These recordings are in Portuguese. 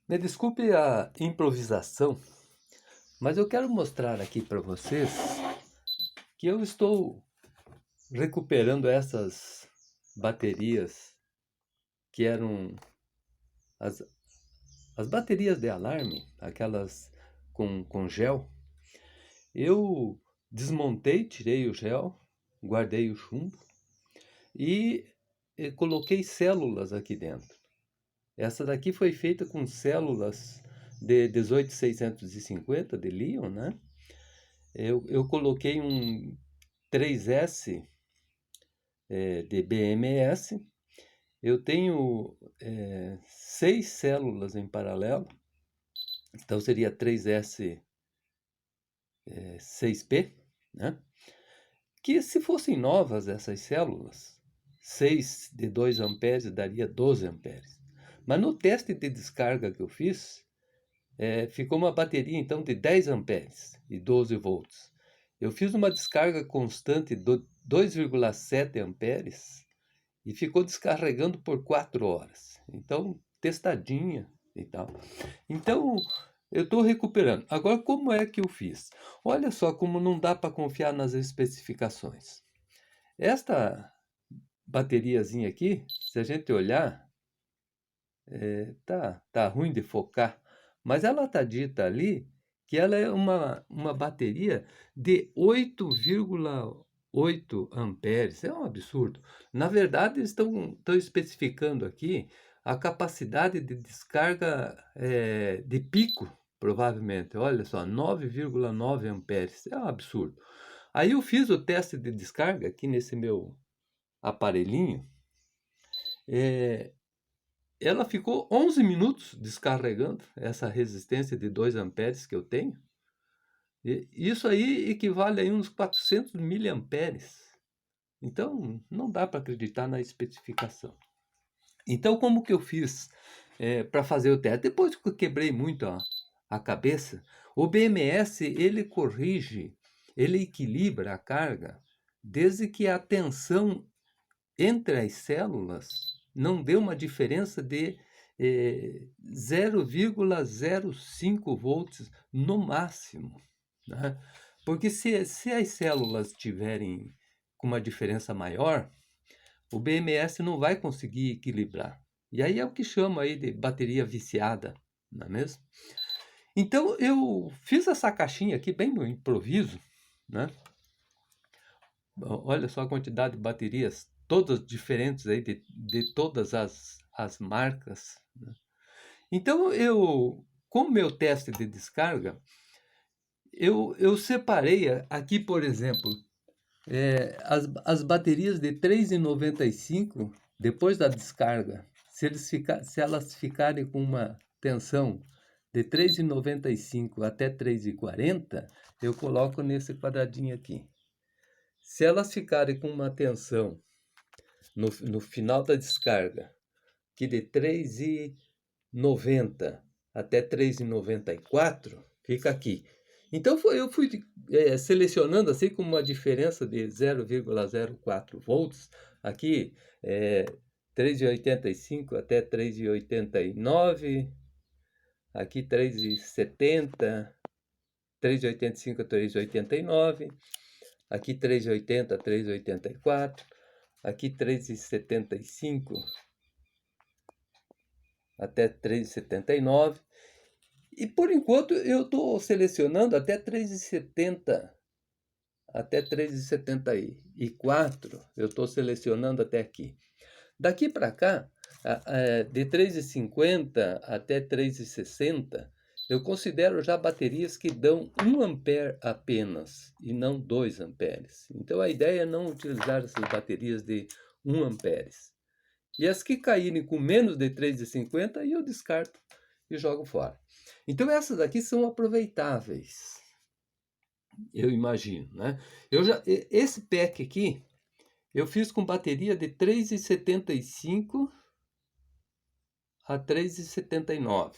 Me desculpe a improvisação, mas eu quero mostrar aqui para vocês que eu estou recuperando essas baterias que eram as, as baterias de alarme, aquelas com gel. Eu desmontei, tirei o gel, guardei o chumbo e, coloquei células aqui dentro. Essa daqui foi feita com células de 18650 de Li, né? Eu coloquei um 3S de BMS. Eu tenho 6 células em paralelo, então seria 3S 6P, né? Que se fossem novas essas células, 6 de 2 amperes daria 12 amperes. Mas no teste de descarga que eu fiz, ficou uma bateria então de 10 amperes e 12 volts. Eu fiz uma descarga constante de 2,7 amperes e ficou descarregando por 4 horas. Então, testadinha e tal. Então, eu estou recuperando. Agora, como é que eu fiz? Olha só como não dá para confiar nas especificações. Esta bateriazinha aqui, se a gente olhar, tá ruim de focar, mas ela tá dita ali que ela é uma bateria de 8,8 amperes. É um absurdo. Na verdade, eles estão especificando aqui a capacidade de descarga de pico, provavelmente. Olha só, 9,9 amperes. É um absurdo. Aí eu fiz o teste de descarga aqui nesse meu aparelhinho. É, Ela ficou 11 minutos descarregando essa resistência de 2 amperes que eu tenho. E isso aí equivale a uns 400 miliamperes. Então, não dá para acreditar na especificação. Então, como que eu fiz para fazer o teste? Depois que eu quebrei muito a cabeça, o BMS ele corrige, ele equilibra a carga, desde que a tensão entre as células não dê uma diferença de 0,05 volts no máximo, né? Porque se as células tiverem com uma diferença maior, o BMS não vai conseguir equilibrar. E aí é o que chama aí de bateria viciada, não é mesmo? Então eu fiz essa caixinha aqui bem no improviso, né? Olha só a quantidade de baterias, todas diferentes aí de todas as marcas, né? Então com o meu teste de descarga, eu separei aqui, por exemplo, as baterias de 3,95 depois da descarga. Se elas ficarem com uma tensão de 3,95 até 3,40, eu coloco nesse quadradinho aqui. Se elas ficarem com uma tensão no final da descarga, que de 3,90 até 3,94, fica aqui. Então eu fui selecionando assim com uma diferença de 0,04 volts, aqui 3,85 até 3,89, aqui 3,70, 3,85 a 3,89, aqui 3,80 a 3,84, aqui 3,75 até 3,79. E por enquanto eu estou selecionando até 3,70 até 3,74. Eu estou selecionando até aqui. Daqui para cá, de 3,50 até 3,60, eu considero já baterias que dão 1 ampere apenas e não 2 amperes. Então a ideia é não utilizar essas baterias de 1 amperes. E as que caírem com menos de 3,50, aí eu descarto e jogo fora. Então essas aqui são aproveitáveis, eu imagino, né? Esse pack aqui, eu fiz com bateria de 3,75 a 3,79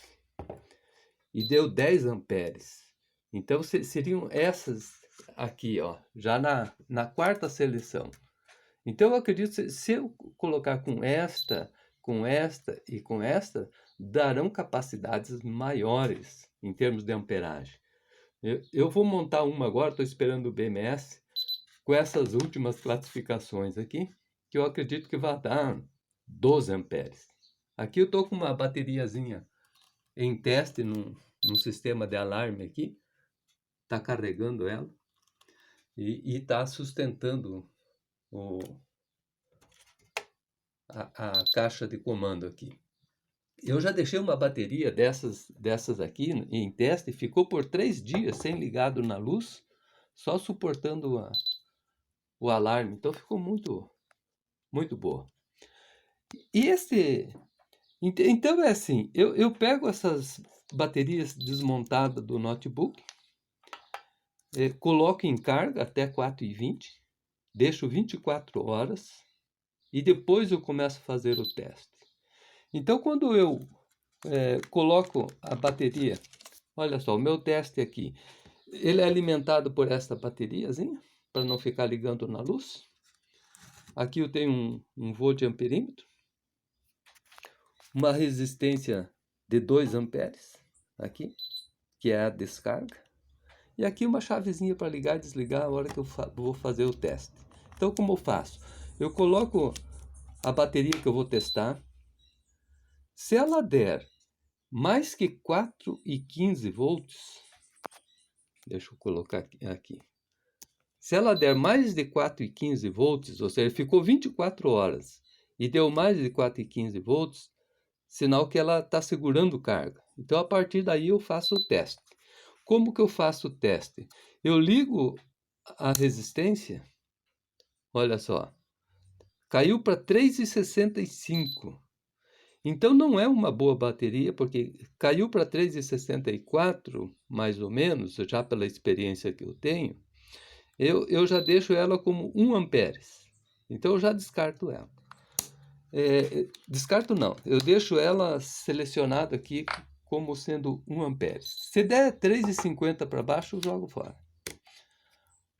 e deu 10 amperes. Então seriam essas aqui, ó, já na quarta seleção. Então eu acredito que se eu colocar com esta e com esta, darão capacidades maiores em termos de amperagem. Eu vou montar uma agora, estou esperando o BMS, com essas últimas classificações aqui, que eu acredito que vai dar 12 amperes. Aqui eu estou com uma bateriazinha em teste num sistema de alarme aqui, está carregando ela e está sustentando a caixa de comando aqui. Eu já deixei uma bateria dessas aqui em teste, ficou por 3 dias sem ligado na luz, só suportando o alarme, então ficou muito, muito boa. E então é assim, eu pego essas baterias desmontadas do notebook, coloco em carga até 4h20, deixo 24 horas e depois eu começo a fazer o teste. Então quando eu coloco a bateria, olha só, o meu teste aqui, ele é alimentado por esta bateriazinha, para não ficar ligando na luz. Aqui eu tenho um volt amperímetro, uma resistência de 2 amperes, aqui, que é a descarga. E aqui uma chavezinha para ligar e desligar a hora que eu vou fazer o teste. Então como eu faço? Eu coloco a bateria que eu vou testar. Se ela der mais que 4,15 volts, deixa eu colocar aqui. Se ela der mais de 4,15 volts, ou seja, ficou 24 horas e deu mais de 4,15 volts, sinal que ela está segurando carga. Então, a partir daí, eu faço o teste. Como que eu faço o teste? Eu ligo a resistência, olha só, caiu para 3,65. Então, não é uma boa bateria, porque caiu para 3,64, mais ou menos, já pela experiência que eu tenho, eu já deixo ela como 1 amperes. Então, eu já descarto ela. Descarto não, eu deixo ela selecionada aqui como sendo 1 ampere. Se der 3,50 para baixo, eu jogo fora.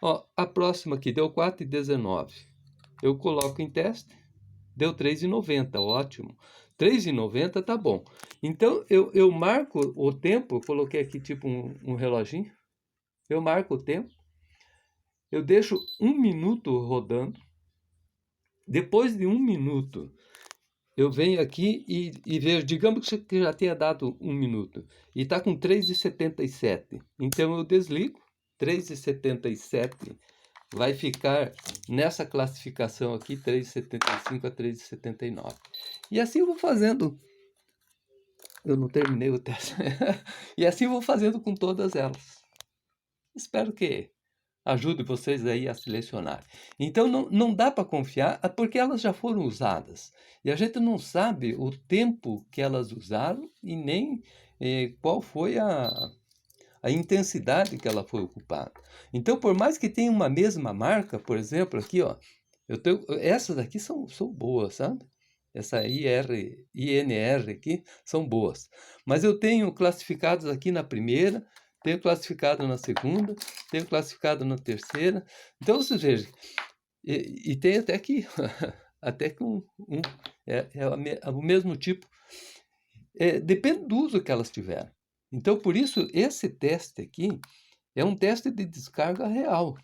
Ó, a próxima aqui deu 4,19. Eu coloco em teste, deu 3,90, ótimo. 3,90 tá bom. Então eu marco o tempo, eu coloquei aqui tipo um reloginho. Eu marco o tempo, eu deixo 1 minuto rodando. Depois de 1 minuto, eu venho aqui e vejo, digamos que já tenha dado 1 minuto, e está com 3,77. Então eu desligo, 3,77 vai ficar nessa classificação aqui, 3,75 a 3,79. E assim eu vou fazendo. Eu não terminei o teste. E assim eu vou fazendo com todas elas. Espero que ajude vocês aí a selecionar. Então não dá para confiar, porque elas já foram usadas. E a gente não sabe o tempo que elas usaram e nem qual foi a intensidade que ela foi ocupada. Então, por mais que tenha uma mesma marca, por exemplo, aqui, ó, essas aqui são boas, sabe? Essa INR aqui são boas. Mas eu tenho classificados aqui na primeira, tenho classificado na segunda, tenho classificado na terceira. Então, vocês vejam, e tem até que até que o mesmo tipo. Depende do uso que elas tiveram. Então, por isso, esse teste aqui é um teste de descarga real.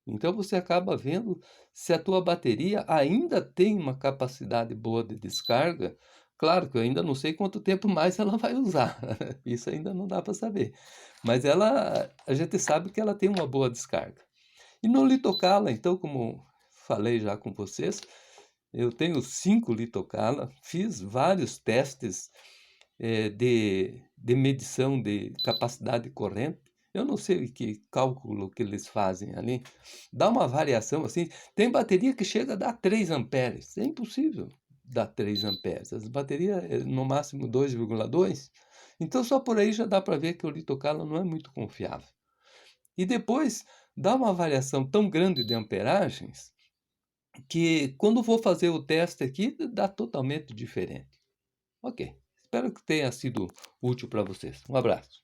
Então, você acaba vendo se a tua bateria ainda tem uma capacidade boa de descarga. Claro que eu ainda não sei quanto tempo mais ela vai usar. Isso ainda não dá para saber. Mas a gente sabe que ela tem uma boa descarga. E no Litocala, então, como falei já com vocês, eu tenho 5 Litocala, fiz vários testes de medição de capacidade de corrente. Eu não sei que cálculo que eles fazem ali. Dá uma variação assim. Tem bateria que chega a dar 3 amperes. É impossível dar 3 amperes. As baterias no máximo 2,2. Então só por aí já dá para ver que o Litocala não é muito confiável. E depois dá uma variação tão grande de amperagens que quando vou fazer o teste aqui dá totalmente diferente. Ok. Espero que tenha sido útil para vocês. Um abraço.